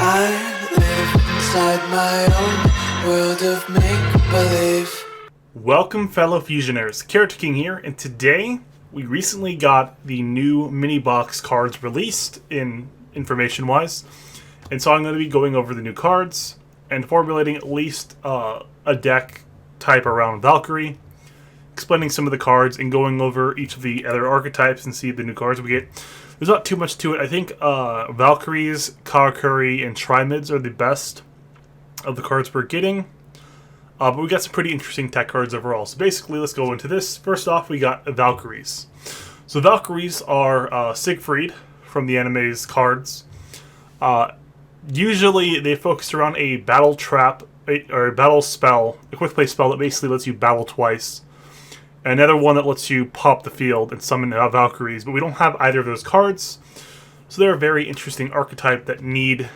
I live inside my own world of make-believe. Welcome, fellow Fusioners. Character King here, and today we recently got the new mini box cards released in information-wise, and so I'm going to be going over the new cards and formulating at least a deck type around Valkyrie, explaining some of the cards and going over each of the other archetypes and see the new cards we get. There's not too much to it. I think Valkyries, Kawakuri, and Trimids are the best of the cards we're getting. But we got some pretty interesting tech cards overall. So basically, let's go into this. First off, we got Valkyries. So Valkyries are Siegfried from the anime's cards. Usually, they focus around a battle trap or a battle spell, a quick play spell that basically lets you battle twice. Another one that lets you pop the field and summon Valkyries, but we don't have either of those cards. So they're a very interesting archetype that need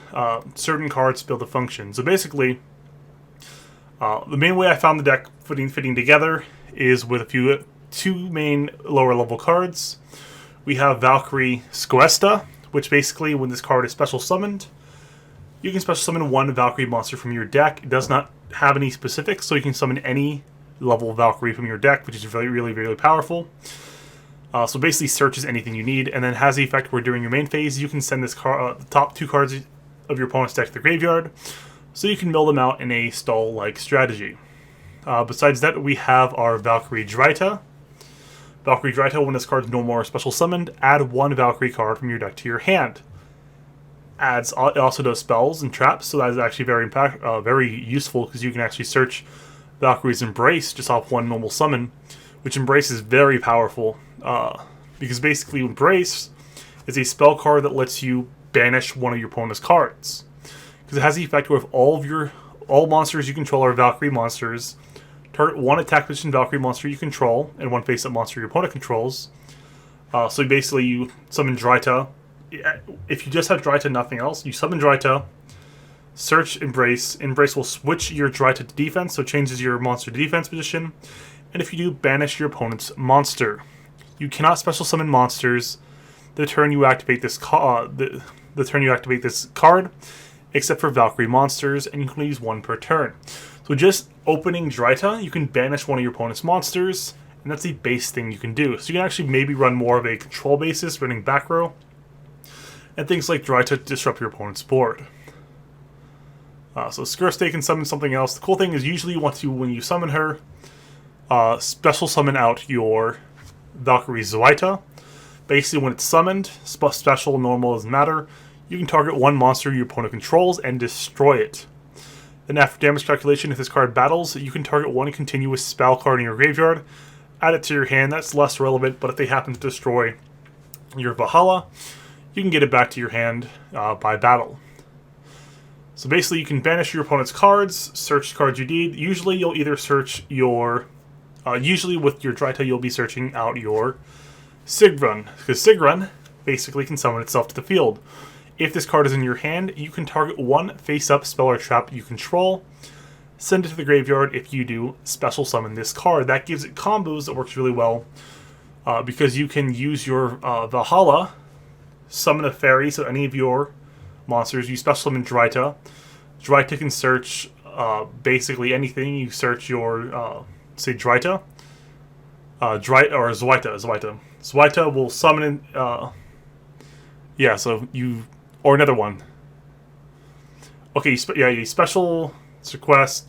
certain cards to be able to function. So basically, the main way I found the deck fitting together is with two main lower level cards. We have Valkyrie Squesta, which basically when this card is special summoned, you can special summon one Valkyrie monster from your deck. It does not have any specifics, so you can summon any level Valkyrie from your deck, which is really powerful. So basically searches anything you need, and then has the effect where during your main phase you can send this the top two cards of your opponent's deck to the graveyard, so you can mill them out in a stall-like strategy. Besides that, we have our Valkyrie Drita. Valkyrie Drita, when this card is no more special summoned, add one Valkyrie card from your deck to your hand. It also does spells and traps, so that is actually very useful because you can actually search Valkyrie's Embrace just off one normal summon, which Embrace is very powerful because basically Embrace is a spell card that lets you banish one of your opponent's cards. Because it has the effect where if all monsters you control are Valkyrie monsters, target one attack position Valkyrie monster you control and one face-up monster your opponent controls. So basically you summon Drita. If you just have Drita and nothing else, you summon Drita, search Embrace. Embrace will switch your Drita to defense, so it changes your monster to defense position. And if you do, banish your opponent's monster. You cannot special summon monsters the turn you activate this card, except for Valkyrie monsters, and you can only use one per turn. So just opening Drita, you can banish one of your opponent's monsters, and that's the base thing you can do. So you can actually maybe run more of a control basis, running back row, and things like Drita disrupt your opponent's board. So Skurste can summon something else. The cool thing is usually you want to, when you summon her, special summon out your Valkyrie Zoita. Basically when it's summoned, special, normal, doesn't matter, you can target one monster your opponent controls and destroy it. Then after damage calculation, if this card battles, you can target one continuous spell card in your graveyard, add it to your hand. That's less relevant, but if they happen to destroy your Valhalla, you can get it back to your hand by battle. So basically you can banish your opponent's cards, search cards you need. Usually you'll either search your... usually with your Drita you'll be searching out your Sigrun, because Sigrun basically can summon itself to the field. If this card is in your hand, you can target one face-up spell or trap you control, send it to the graveyard. If you do, special summon this card. That gives it combos that works really well, because you can use your Valhalla, summon a fairy, so any of your monsters, you special summon Drita. Drita can search basically anything. You search your, say Drita, or Zoita. Zoita will summon, yeah, so you, or another one. Okay, you special request.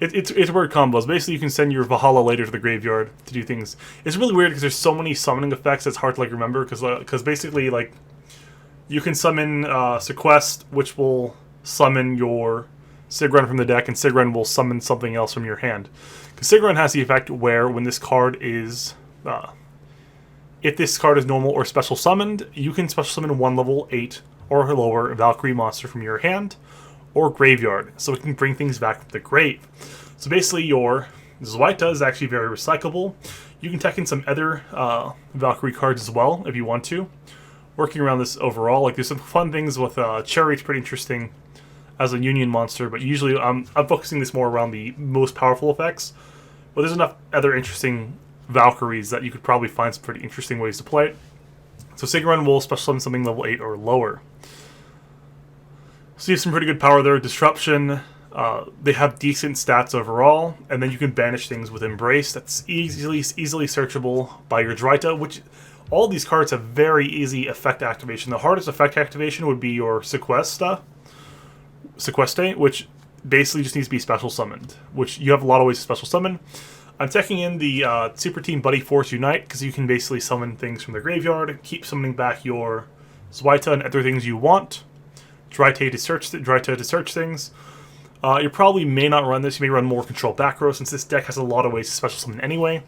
It's weird combos. Basically, you can send your Valhalla later to the graveyard to do things. It's really weird because there's so many summoning effects. It's hard to remember because basically you can summon Sequest, which will summon your Sigrun from the deck, and Sigrun will summon something else from your hand. Because Sigrun has the effect where when this card is... if this card is normal or special summoned, you can special summon one level 8 or lower Valkyrie monster from your hand or graveyard, so it can bring things back from the grave. So basically your Zoita is actually very recyclable. You can tech in some other Valkyrie cards as well if you want to. Working around this overall, there's some fun things with Cherry. It's pretty interesting as a union monster, but usually I'm focusing this more around the most powerful effects. But there's enough other interesting Valkyries that you could probably find some pretty interesting ways to play it. So Sigrun will special summon something level 8 or lower. So you have some pretty good power there. Disruption. They have decent stats overall, and then you can banish things with Embrace. That's easily searchable by your Drita, which all these cards have very easy effect activation. The hardest effect activation would be your Sequeste, which basically just needs to be special summoned, which you have a lot of ways to special summon. I'm checking in the Super Team Buddy Force Unite, because you can basically summon things from the graveyard, keep summoning back your Zweita and other things you want. Drita to search things. You probably may not run this. You may run more control back row, since this deck has a lot of ways to special summon anyway.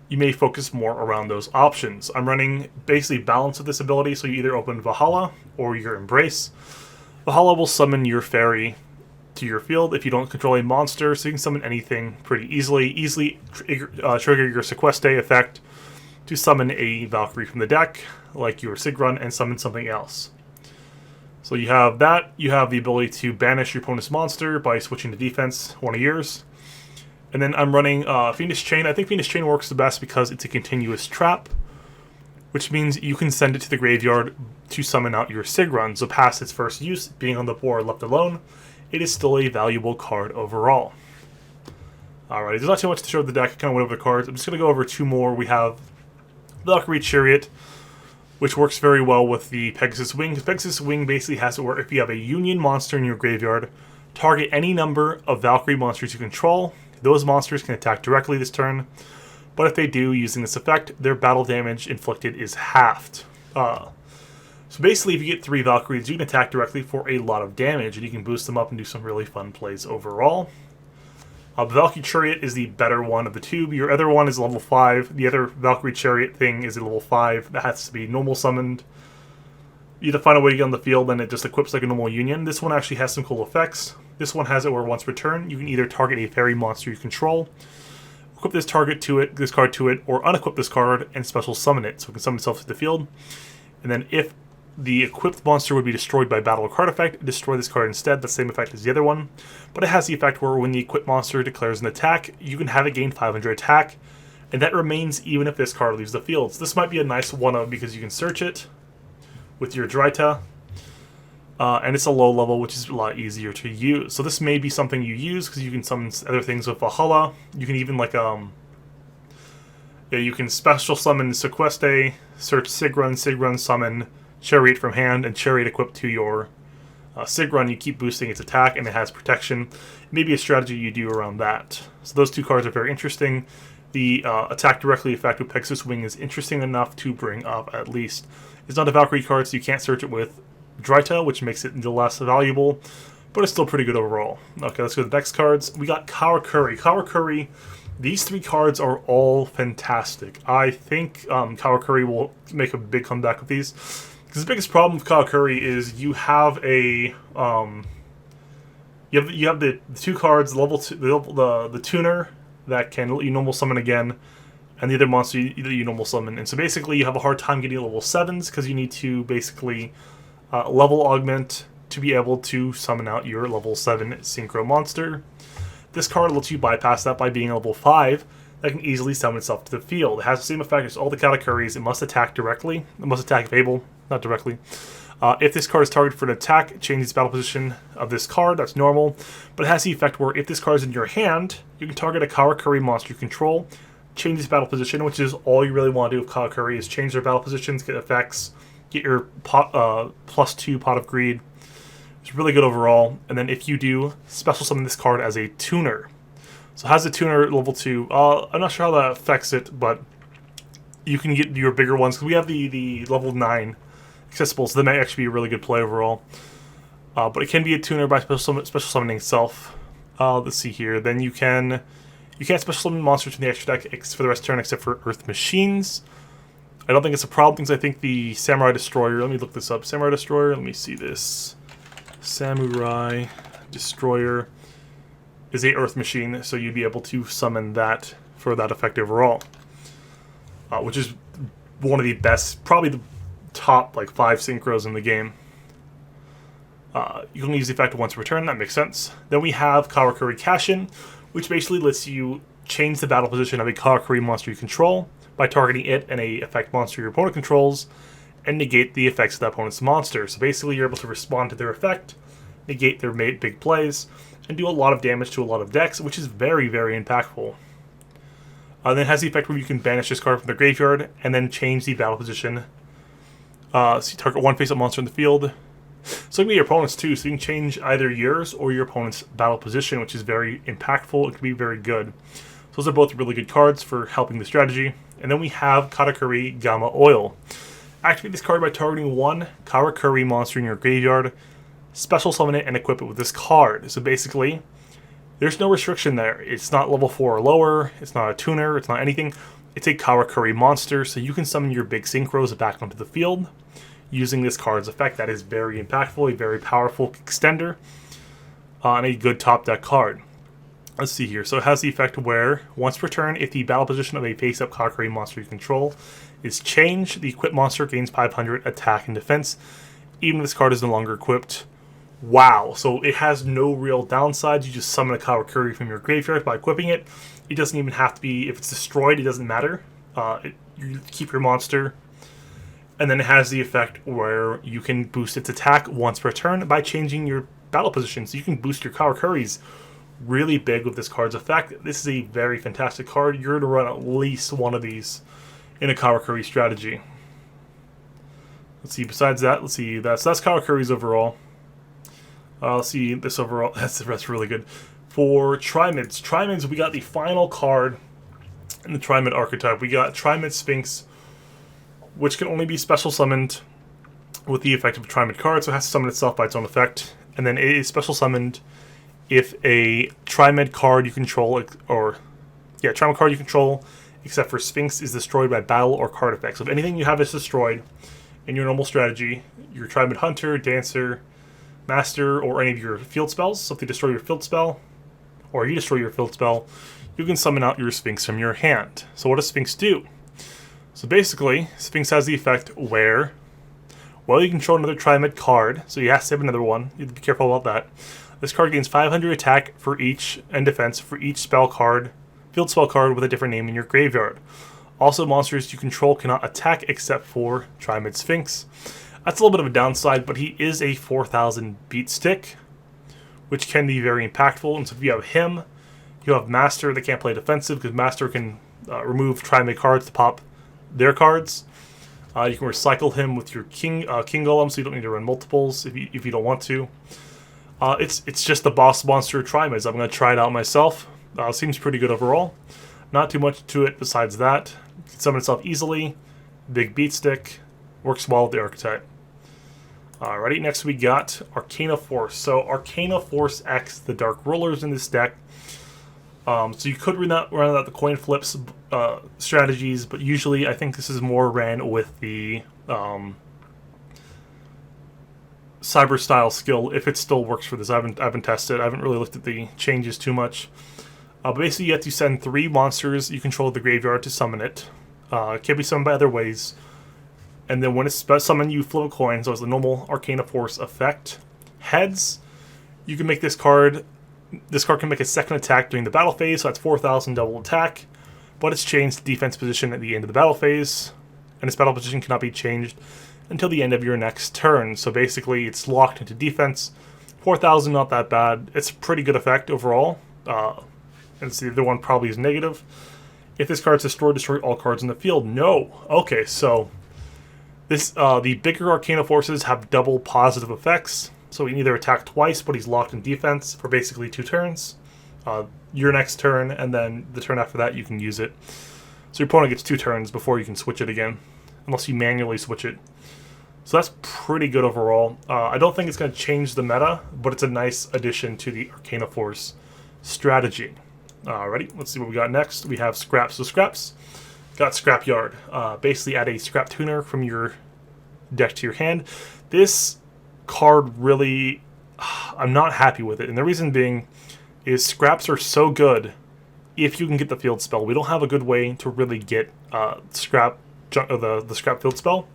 You may focus more around those options. I'm running basically balance of this ability, so you either open Valhalla or your Embrace. Valhalla will summon your fairy to your field if you don't control a monster, so you can summon anything pretty easily. Trigger your Sequeste effect to summon a Valkyrie from the deck, like your Sigrun, and summon something else. So you have that. You have the ability to banish your opponent's monster by switching to defense, one of yours. And then I'm running Fiendish Chain. I think Fiendish Chain works the best because it's a continuous trap, which means you can send it to the graveyard to summon out your Sigrun. So past its first use, being on the board left alone, it is still a valuable card overall. Alright, there's not too much to show the deck. I kind of went over the cards. I'm just going to go over two more. We have Valkyrie Chariot, which works very well with the Pegasus Wing, because Pegasus Wing basically has it where if you have a Union monster in your graveyard, target any number of Valkyrie monsters you control. Those monsters can attack directly this turn, but if they do, using this effect, their battle damage inflicted is halved. So basically, if you get 3 Valkyries, you can attack directly for a lot of damage, and you can boost them up and do some really fun plays overall. The Valkyrie Chariot is the better one of the two. Your other one is level 5. The other Valkyrie Chariot thing is a level 5. That has to be normal summoned. You have to find a way to get on the field, and it just equips like a normal Union. This one actually has some cool effects. This one has it where once per turn, you can either target a fairy monster you control, equip this card to it, or unequip this card and special summon it, so it can summon itself to the field. And then if the equipped monster would be destroyed by battle or card effect, destroy this card instead. The same effect as the other one, but it has the effect where when the equipped monster declares an attack, you can have it gain 500 attack, and that remains even if this card leaves the field. So this might be a nice one-of because you can search it with your Drita, and it's a low level, which is a lot easier to use. So this may be something you use because you can summon other things with Valhalla. You can even you can special summon Sequeste, search Sigrun summon Chariot from hand, and Chariot equipped to your Sigrun. You keep boosting its attack, and it has protection. Maybe a strategy you do around that. So those two cards are very interesting. The attack directly effect with Pegasus Wing is interesting enough to bring up at least. It's not a Valkyrie card, so you can't search it with Drita, which makes it less valuable, but it's still pretty good overall. Okay, let's go to the next cards. We got Kawakuri. Kawakuri, these 3 cards are all fantastic. I think Kawakuri will make a big comeback with these. Because the biggest problem with Kawakuri is you have a you have the 2 cards, the tuner that can let you normal summon again, and the other monster that you normal summon. And so basically you have a hard time getting level 7s because you need to basically level augment to be able to summon out your level 7 Synchro monster. This card lets you bypass that by being level 5 that can easily summon itself to the field. It has the same effect as all the Kawakuris. It must attack directly. It must attack if able, not directly. If this card is targeted for an attack, it changes the battle position of this card. That's normal. But it has the effect where if this card is in your hand, you can target a Kawakuri monster you control, change its battle position, which is all you really want to do with Kawakuri, is change their battle positions, get effects, get your +2 Pot of Greed. It's really good overall. And then if you do, special summon this card as a tuner. So it has a tuner level 2. I'm not sure how that affects it, but you can get your bigger ones. Because we have the level 9 accessible, so that may actually be a really good play overall. But it can be a tuner by special summoning itself. Let's see here. Then you can't special summon monsters from the extra deck for the rest of the turn except for Earth Machines. I don't think it's a problem because I think the Samurai Destroyer, let me look this up. Samurai Destroyer, let me see this. Samurai Destroyer is a Earth Machine, so you'd be able to summon that for that effect overall. Which is one of the best, probably the top 5 synchros in the game. You can use the effect once per turn, that makes sense. Then we have Kawakuri Cashin, which basically lets you change the battle position of a Kawakuri monster you control by targeting it and a effect monster your opponent controls, and negate the effects of that opponent's monster. So basically you're able to respond to their effect negate their big plays, and do a lot of damage to a lot of decks, which is very, very impactful. Then it has the effect where you can banish this card from the graveyard and then change the battle position. So you target one face-up monster in the field. So it can be your opponent's too, so you can change either yours or your opponent's battle position, which is very impactful. It can be very good. So those are both really good cards for helping the strategy. And then we have Kawakuri Gamma Oil. Activate this card by targeting one Kawakuri monster in your graveyard, special summon it, and equip it with this card. So basically, there's no restriction there. It's not level 4 or lower, it's not a tuner, it's not anything. It's a Kawakuri monster, so you can summon your big synchros back onto the field using this card's effect. That is very impactful, a very powerful extender, and a good top deck card. Let's see here. So it has the effect where, once per turn, if the battle position of a face-up Kawakuri monster you control is changed, the equipped monster gains 500 attack and defense, even if this card is no longer equipped. Wow, so it has no real downsides. You just summon a Kawakuri from your graveyard by equipping it. It doesn't even have to be, if it's destroyed, it doesn't matter. You keep your monster. And then it has the effect where you can boost its attack once per turn by changing your battle position. So you can boost your Kawakuris really big with this card's effect. This is a very fantastic card. You're going to run at least one of these in a Kawakuri strategy. Let's see, besides that, let's see, that's Kawakuri's overall. Let's see this overall. That's really good. For Trimids, we got the final card in the Trimet archetype. We got Trimet Sphinx, which can only be special summoned with the effect of a Trimet card, so it has to summon itself by its own effect. And then it is special summoned if a Trimet card you control, Trimet card you control, except for Sphinx, is destroyed by battle or card effects. So if anything you have is destroyed in your normal strategy, your Trimet Hunter, Dancer, Master, or any of your field spells, so if they destroy your field spell, or you destroy your field spell, you can summon out your Sphinx from your hand. So what does Sphinx do? So basically, Sphinx has the effect where, while you control another Trimet card, so you have to have another one, you have to be careful about that. This card gains 500 attack for each, and defense for each spell card, field spell card with a different name in your graveyard. Also, monsters you control cannot attack except for Trimet Sphinx. That's a little bit of a downside, but he is a 4,000 beat stick, which can be very impactful. And so if you have him, you have Master that can't play defensive, because Master can remove Trimet cards to pop their cards. You can recycle him with your King Golem, so you don't need to run multiples if you don't want to. It's just the boss monster Trimids. I'm going to try it out myself. Seems pretty good overall. Not too much to it besides that. It can summon itself easily. Big beat stick. Works well with the archetype. Alrighty, next we got Arcana Force. So Arcana Force X, the Dark Rulers in this deck. So you could run out the coin flips strategies, but usually I think this is more ran with the Cyber style skill, if it still works for this. I haven't tested. I haven't really looked at the changes too much. But basically, you have to send 3 monsters you control the graveyard to summon it. It can be summoned by other ways. And then when it's summoned, you flip a coin. So it's the normal Arcana Force effect. Heads, you can make this card. This card can make a second attack during the battle phase, so that's 4,000 double attack. But it's changed to defense position at the end of the battle phase. And its battle position cannot be changed until the end of your next turn. So basically, it's locked into defense. 4,000, not that bad. It's a pretty good effect overall. And the other one probably is negative. If this card's destroyed, destroy all cards in the field. No. Okay, so this the bigger Arcana Forces have double positive effects. So he can either attack twice, but he's locked in defense for basically 2 turns. Your next turn, and then the turn after that, you can use it. So your opponent gets 2 turns before you can switch it again, unless you manually switch it. So that's pretty good overall. I don't think it's going to change the meta, but it's a nice addition to the Arcana Force strategy. Alrighty, let's see what we got next. We have Scraps. So Scraps got Scrapyard. Basically add a Scrap Tuner from your deck to your hand. This card really, I'm not happy with it. And the reason being is Scraps are so good if you can get the field spell. We don't have a good way to really get the Scrap field spell.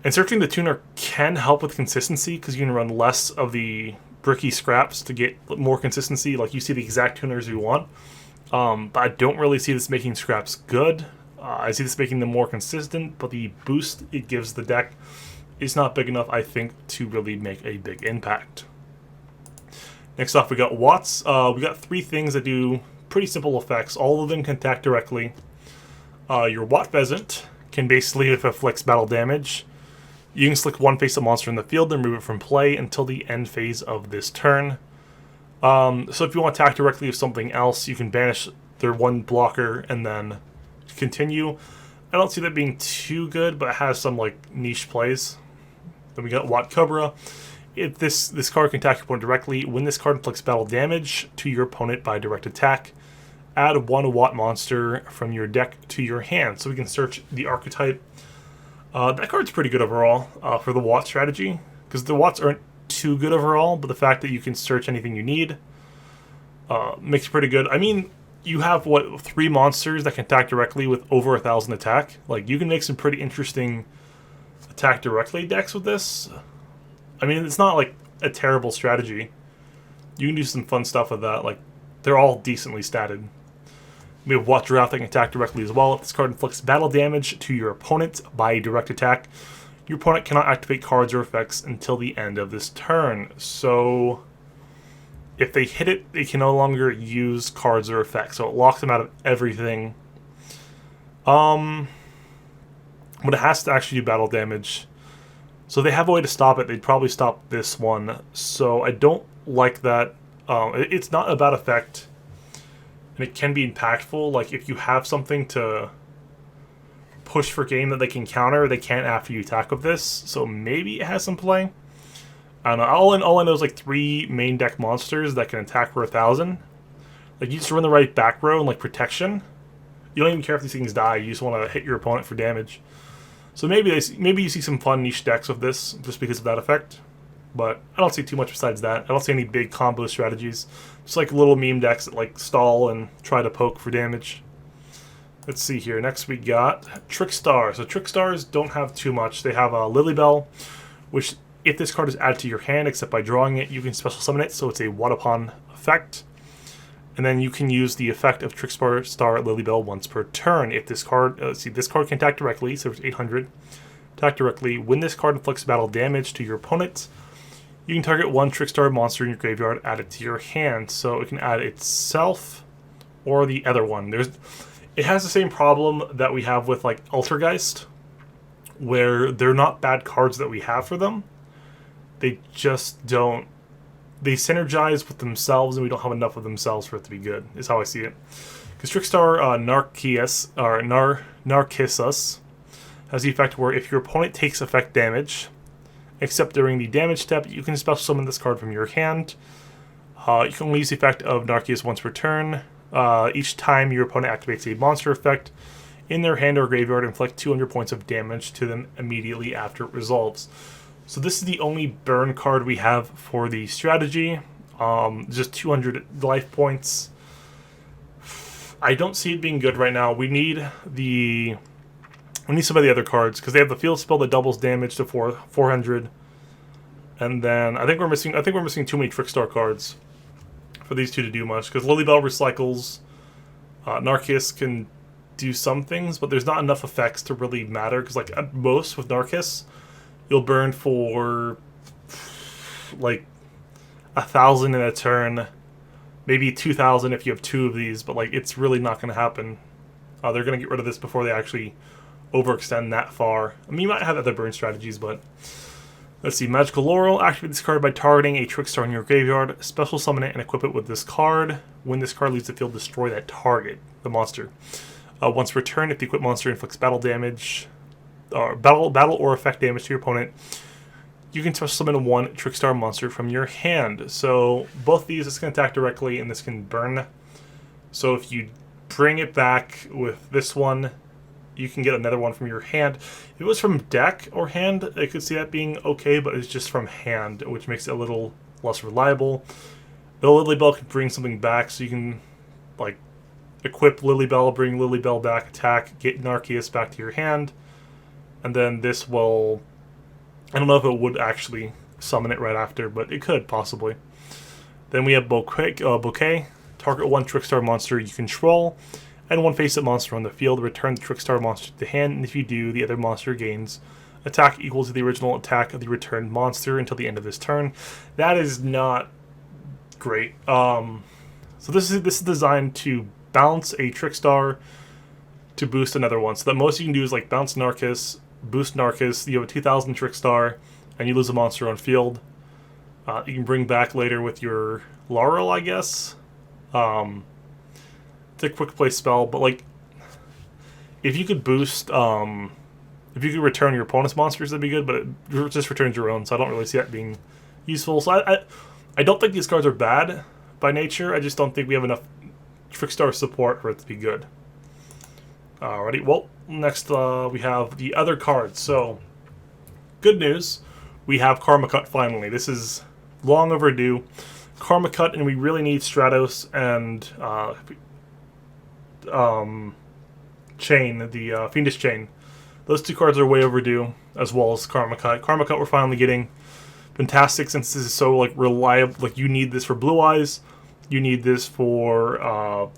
And searching the tuner can help with consistency, because you can run less of the bricky scraps to get more consistency. Like, you see the exact tuners you want. But I don't really see this making scraps good. I see this making them more consistent, but the boost it gives the deck is not big enough, I think, to really make a big impact. Next off, we got Watts. We got 3 things that do pretty simple effects. All of them can attack directly. Your Watt Pheasant can basically, if it inflicts battle damage, you can select one face-up monster in the field and remove it from play until the end phase of this turn. So if you want to attack directly with something else, you can banish their one blocker and then continue. I don't see that being too good, but it has some like niche plays. Then we got Watt Cobra. If this card can attack your opponent directly, when this card inflicts battle damage to your opponent by direct attack, add 1 Watt monster from your deck to your hand. So we can search the archetype. That card's pretty good overall for the Watt strategy, because the Watts aren't too good overall, but the fact that you can search anything you need makes it pretty good. I mean, you have, 3 monsters that can attack directly with over 1,000 attack? Like, you can make some pretty interesting attack directly decks with this. I mean, it's not like a terrible strategy. You can do some fun stuff with that. Like, they're all decently statted. We have Watt Giraffe that can attack directly as well. If this card inflicts battle damage to your opponent by direct attack, your opponent cannot activate cards or effects until the end of this turn. So, if they hit it, they can no longer use cards or effects. So it locks them out of everything. But it has to actually do battle damage. So if they have a way to stop it, they'd probably stop this one. So I don't like that. It's not a bad effect. And it can be impactful. Like, if you have something to push for game that they can counter, they can't after you attack with this. So maybe it has some play. I don't know. All I know is like 3 main deck monsters that can attack for 1,000. Like, you just run the right back row and like protection. You don't even care if these things die. You just want to hit your opponent for damage. So maybe you see some fun niche decks with this just because of that effect. But I don't see too much besides that. I don't see any big combo strategies. Just like little meme decks that like stall and try to poke for damage. Let's see here. Next we got Trickstar. So Trickstars don't have too much. They have a Lilybell, which if this card is added to your hand, except by drawing it, you can special summon it. So it's a one upon effect. And then you can use the effect of Trickstar Lilybell once per turn. If this card, this card can attack directly, so it's 800. Attack directly. When this card inflicts battle damage to your opponent, you can target 1 Trickstar monster in your graveyard, add it to your hand. So it can add itself or the other one. It has the same problem that we have with like Altergeist, where they're not bad cards that we have for them. They just don't. They synergize with themselves, and we don't have enough of themselves for it to be good, is how I see it. Because Trickstar Narcissus has the effect where if your opponent takes effect damage, except during the damage step, you can special summon this card from your hand. You can only use the effect of Narcissus once per turn. Each time your opponent activates a monster effect in their hand or graveyard, inflict 200 points of damage to them immediately after it resolves. So this is the only burn card we have for the strategy. Just 200 life points. I don't see it being good right now. We need some of the other cards because they have the field spell that doubles damage to 400. And then I think we're missing too many Trickstar cards for these two to do much, because Lilybell recycles. Narcissus can do some things, but there's not enough effects to really matter, because like at most with Narcissus, you'll burn for like 1,000 in a turn, maybe 2,000 if you have 2 of these, but like it's really not going to happen. They're going to get rid of this before they actually overextend that far. I mean, you might have other burn strategies, but let's see. Magical Laurel. Activate this card by targeting a Trickstar in your graveyard. Special summon it and equip it with this card. When this card leaves the field, destroy that target, the monster. Once per turn, if the equipped monster inflicts battle damage, or battle or effect damage to your opponent, you can special summon 1 Trickstar monster from your hand. So both these, this can attack directly and this can burn. So if you bring it back with this one, you can get another one from your hand. If it was from deck or hand, I could see that being okay, but it's just from hand, which makes it a little less reliable. The Lilybell can bring something back, so you can like equip Lilybell, bring Lilybell back, attack, get Narcissus back to your hand. And then this will, I don't know if it would actually summon it right after, but it could, possibly. Then we have Bouquet. Target 1 Trickstar monster you control, and 1 face-up monster on the field. Return the Trickstar monster to the hand, and if you do, the other monster gains attack equal to the original attack of the returned monster until the end of this turn. That is not great. So this is designed to bounce a Trickstar to boost another one. So the most you can do is like bounce Narcus, boost Narcus, you have a 2000 Trickstar, and you lose a monster on field. You can bring back later with your Laurel, I guess. It's a quick play spell, but like if you could boost, if you could return your opponent's monsters, that'd be good. But it just returns your own, so I don't really see that being useful. So I don't think these cards are bad by nature. I just don't think we have enough Trickstar support for it to be good. Alrighty, well, next we have the other cards. So, good news, we have Karma Cut finally. This is long overdue. Karma Cut, and we really need Stratos and Chain, the Fiendish Chain. Those two cards are way overdue, as well as Karma Cut. Karma Cut we're finally getting. Fantastic, since this is so like reliable. Like you need this for Blue Eyes, you need this for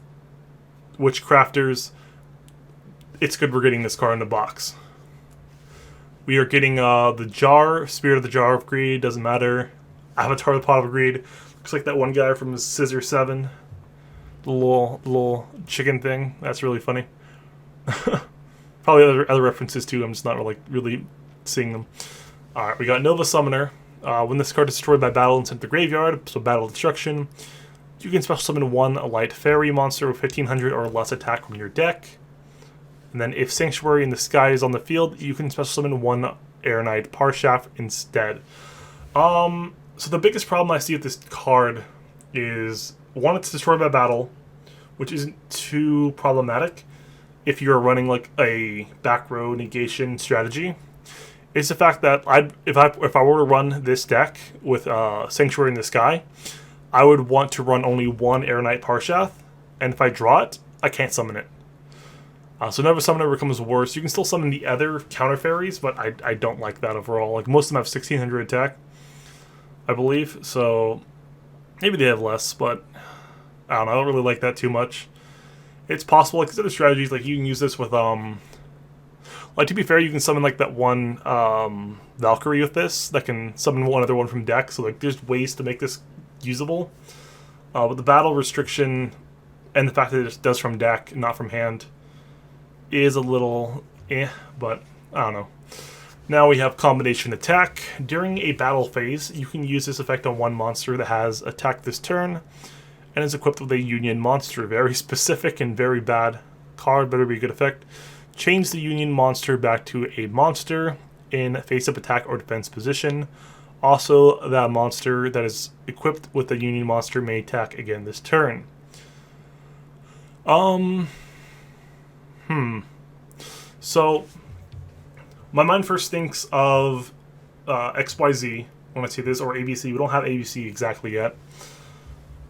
Witchcrafters. It's good we're getting this card in the box. We are getting the Jar, Spirit of the Jar of Greed, doesn't matter. Avatar of the Pot of Greed. Looks like that one guy from Scissor 7. The little chicken thing. That's really funny. Probably other references too, I'm just not really seeing them. Alright, we got Nova Summoner. When this card is destroyed by battle and sent to the graveyard, so battle destruction, you can special summon one light fairy monster with 1500 or less attack from your deck. And then if Sanctuary in the Sky is on the field, you can special summon one Air Knight Parshaft instead. So the biggest problem I see with this card is, one, it's destroyed by battle, which isn't too problematic if you're running like a back row negation strategy. It's the fact that if I were to run this deck with Sanctuary in the Sky, I would want to run only one Air Knight Parshath, and if I draw it, I can't summon it. So Nova Summoner becomes worse. You can still summon the other counter fairies, but I don't like that overall. Like most of them have 1600 attack, I believe. So maybe they have less, but I don't know. I don't really like that too much. It's possible, like other strategies, like you can use this with like to be fair, you can summon like that one Valkyrie with this that can summon one other one from deck. So like there's ways to make this usable. But the battle restriction and the fact that it does from deck, not from hand, is a little but I don't know. Now we have combination attack. During a battle phase, you can use this effect on one monster that has attacked this turn and is equipped with a Union monster. Very specific and very bad card, better be a good effect. Change the Union monster back to a monster in face-up attack or defense position. Also, that monster that is equipped with the Union monster may attack again this turn. So, my mind first thinks of XYZ when I see this, or ABC. We don't have ABC exactly yet.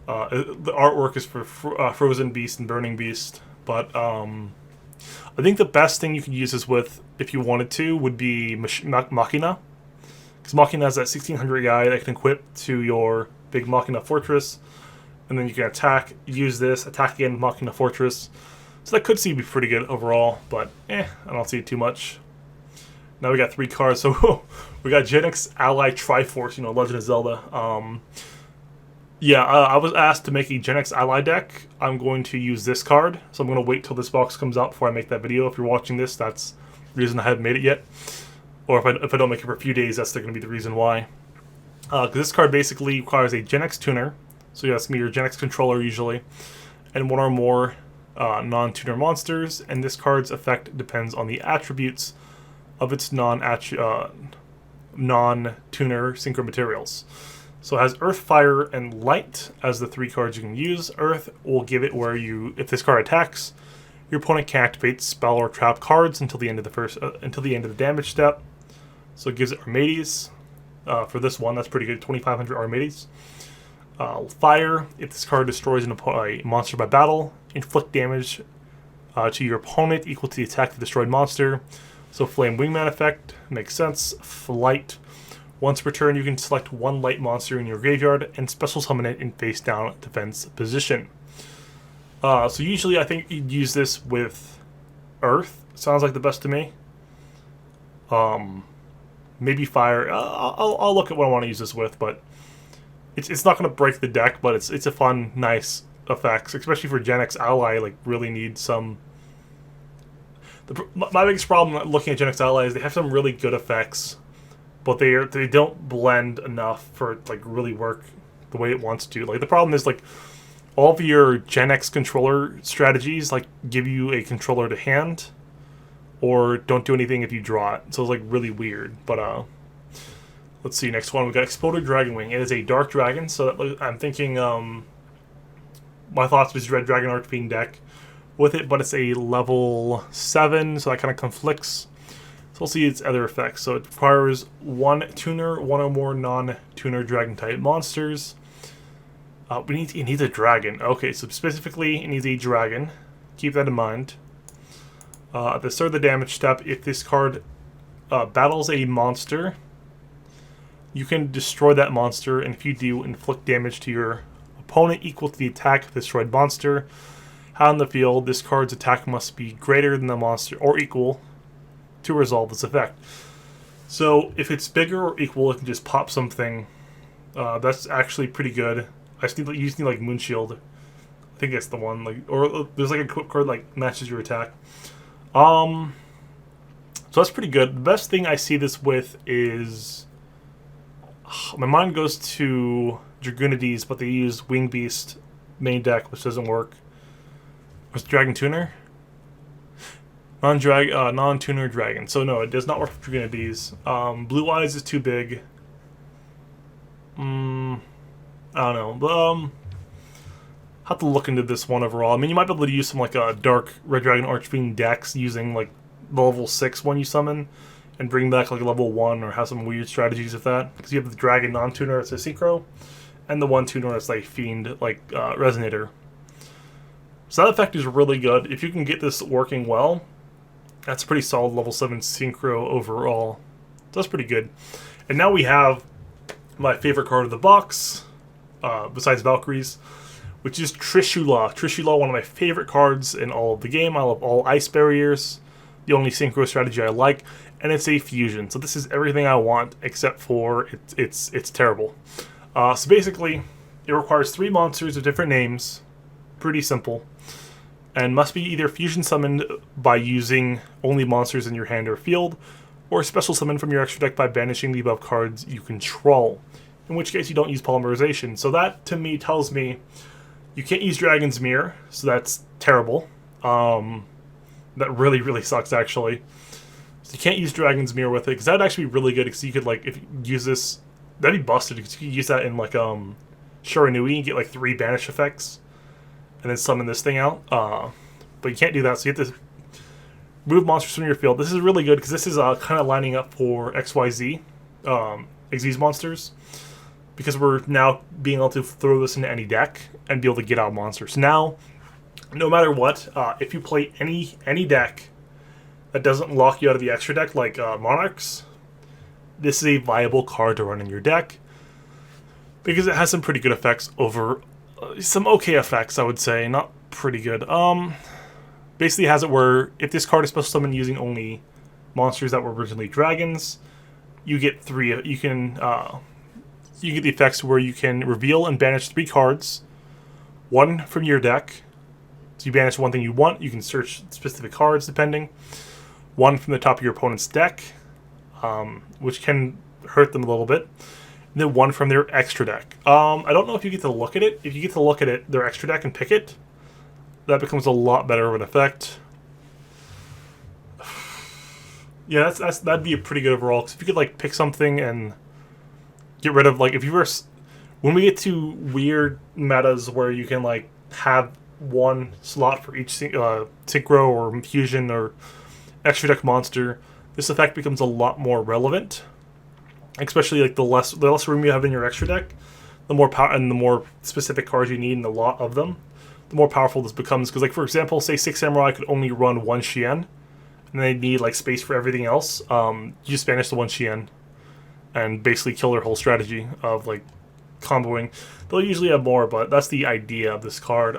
The artwork is for Frozen Beast and Burning Beast, but I think the best thing you could use this with, if you wanted to, would be Machina. Because Machina has that 1600 guy that can equip to your big Machina Fortress, and then you can attack, use this, attack again with Machina Fortress. So that could be pretty good overall, but I don't see it too much. Now we got 3 cards, so we got GenX Ally Triforce, Legend of Zelda. I was asked to make a GenX Ally deck. I'm going to use this card, so I'm going to wait till this box comes out before I make that video. If you're watching this, that's the reason I haven't made it yet. Or if I don't make it for a few days, that's going to be the reason why. Because this card basically requires a GenX tuner, so yeah, it's going to be your GenX controller usually, and one or more non-tuner monsters, and this card's effect depends on the attributes of its non-tuner synchro materials. So it has Earth, Fire, and Light as the 3 cards you can use. Earth will give it where if this card attacks, your opponent can activate spell or trap cards until the end of the damage step. So it gives it Armades. For this one, that's pretty good. 2,500 Armades. Fire, if this card destroys a monster by battle, inflict damage to your opponent equal to the attack of the destroyed monster. So Flame Wingman effect makes sense. Flight. Once per turn, you can select one light monster in your graveyard and special summon it in face down defense position. So usually I think you'd use this with Earth. Sounds like the best to me. maybe fire. I'll look at what I want to use this with, but it's not going to break the deck, but it's a fun, nice effects, especially for GenX Ally. Like really need some. My biggest problem looking at GenX Ally is they have some really good effects, but they don't blend enough for it, like really work the way it wants to. Like the problem is like all of your GenX controller strategies like give you a controller to hand, or don't do anything if you draw it. So it's like really weird. But let's see, next one we got Exploded Dragon Wing. It is a dark dragon, so that, I'm thinking my thoughts was Red Dragon Archfiend deck with it, but it's a level 7, so that kind of conflicts. So we'll see its other effects. So it requires 1 tuner, 1 or more non-tuner dragon type monsters. It needs a dragon. Okay, so specifically it needs a dragon. Keep that in mind. At the start of the damage step, if this card battles a monster, you can destroy that monster, and if you do, inflict damage to your opponent equal to the attack of the destroyed monster. On the field, this card's attack must be greater than the monster or equal to resolve this effect. So if it's bigger or equal, it can just pop something. That's actually pretty good. You just need like Moonshield. I think that's the one. Like, or there's like a equip card like matches your attack. So that's pretty good. The best thing I see this with is my mind goes to Dragoonides, but they use Wing Beast main deck, which doesn't work. What's Dragon Tuner? Non-tuner dragon. So no, it does not work for Dragoonides. Blue Eyes is too big. I don't know. But, have to look into this one overall. I mean, you might be able to use some like dark Red Dragon Archfiend decks using like the level 6 one you summon, and bring back like a level 1, or have some weird strategies with that. Because you have the Dragon non-tuner that's a Synchro, and the 1 tuner that's like Fiend, like Resonator. So that effect is really good. If you can get this working well, that's a pretty solid level 7 Synchro overall. So that's pretty good. And now we have my favorite card of the box, besides Valkyries, which is Trishula. Trishula, one of my favorite cards in all of the game. I love all ice barriers. The only Synchro strategy I like, and it's a fusion. So this is everything I want, except for it's terrible. So basically, it requires 3 monsters of different names. Pretty simple. And must be either fusion summoned by using only monsters in your hand or field, or special summoned from your extra deck by banishing the above cards you control, in which case you don't use polymerization. So that, to me, tells me you can't use Dragon's Mirror, so that's terrible. That really, really sucks, actually. So you can't use Dragon's Mirror with it, because that would actually be really good, because you could, like, if you use this, that'd be busted, because you could use that in, like, Shiranui and get, like, 3 banish effects, and then summon this thing out. But you can't do that, so you have to move monsters from your field. This is really good, because this is kind of lining up for XYZ, Xyz monsters, because we're now being able to throw this into any deck and be able to get out monsters. Now, no matter what, if you play any deck that doesn't lock you out of the extra deck, like Monarchs, this is a viable card to run in your deck, because it has some pretty good effects over some okay effects, I would say, not pretty good. Basically has it where if this card is supposed to summon using only monsters that were originally dragons, you get 3. You get the effects where you can reveal and banish 3 cards, 1 from your deck. So you banish one thing you want. You can search specific cards depending. 1 from the top of your opponent's deck, which can hurt them a little bit. And then 1 from their extra deck. I don't know if you get to look at it. If you get to look at it, their extra deck, and pick it, that becomes a lot better of an effect. Yeah, that'd be a pretty good overall. Because if you could like pick something and get rid of, like, if you were, when we get to weird metas where you can like have 1 slot for each Synchro or Fusion or extra deck monster, this effect becomes a lot more relevant. Especially like the less room you have in your extra deck, the more power and the more specific cards you need, and a lot of them, the more powerful this becomes. Because, like, for example, say 6 Samurai could only run 1 Shien, and they need like space for everything else. You just banish the 1 Shien and basically kill their whole strategy of like comboing. They'll usually have more, but that's the idea of this card.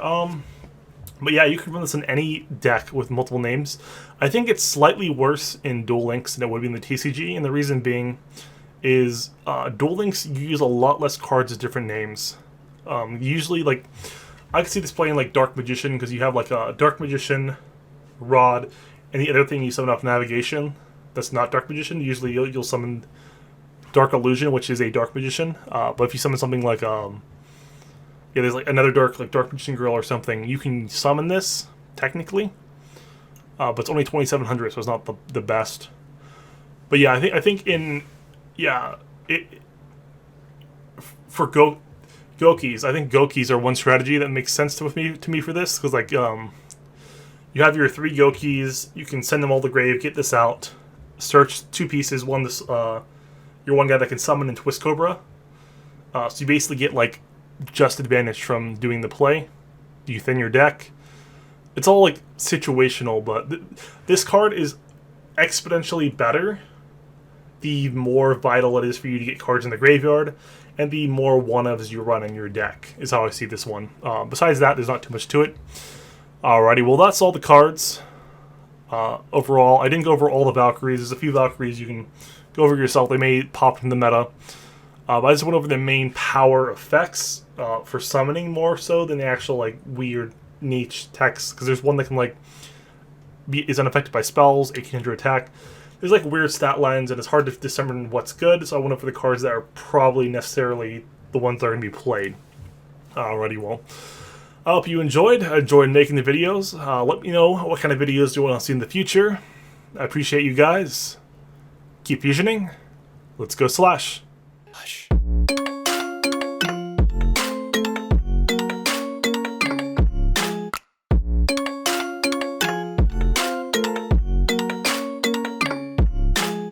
But yeah, you can run this in any deck with multiple names. I think it's slightly worse in Duel Links than it would be in the TCG, and the reason being is Duel Links, you use a lot less cards with different names. Usually, like, I could see this playing like Dark Magician, because you have like a Dark Magician, Rod, and the other thing you summon off Navigation that's not Dark Magician. Usually you'll summon Dark Illusion, which is a Dark Magician. But if you summon something like yeah, there's like another Dark Magician Girl or something, you can summon this technically, but it's only 2,700, so it's not the best. But yeah, I think in for Gokis, I think Gokis are one strategy that makes sense to me for this, because like you have your 3 Gokis, you can send them all to the grave, get this out, search 2 pieces, one this your one guy that can summon and Twist Cobra. So you basically get like just advantage from doing the play. You thin your deck. It's all like situational, but this card is exponentially better the more vital it is for you to get cards in the graveyard, and the more one-ofs you run in your deck, is how I see this one. Besides that, there's not too much to it. Alrighty, well that's all the cards. Overall, I didn't go over all the Valkyries. There's a few Valkyries you can go over yourself. They may pop in the meta. But I just went over the main power effects for summoning more so than the actual like weird niche text. Because there's one that can like is unaffected by spells, 1800 attack. There's like weird stat lines, and it's hard to discern what's good. So I went over the cards that are probably necessarily the ones that are going to be played. Alrighty, well, I hope you enjoyed. I enjoyed making the videos. Let me know what kind of videos you want to see in the future. I appreciate you guys. Keep fusioning. Let's go Slash.